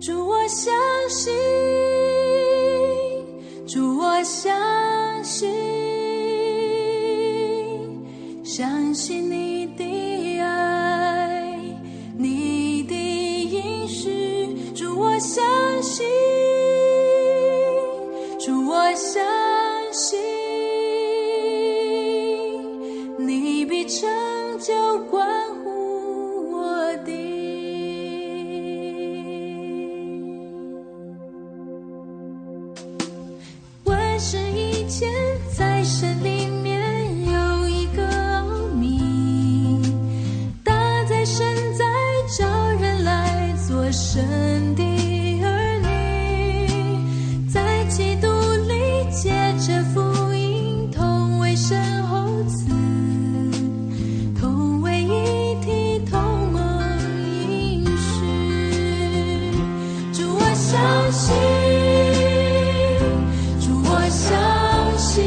主，我相信，主，我相信，相信你的爱，你的应许。主，我相信，主，我相信，你必成就关乎我的。万事以前，在神里面有一个奥秘，大在神在召人来做神的儿女，在基督里借着福音同为神后嗣，同为一体，同蒙应许。主，我相信，主，我相信，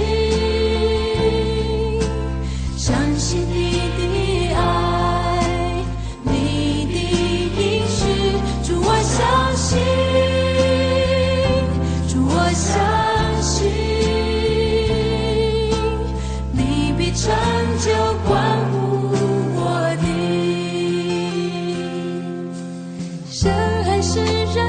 相信你的爱，你的应许。主，我相信，主，我相信，你必成就关乎我的。神还是人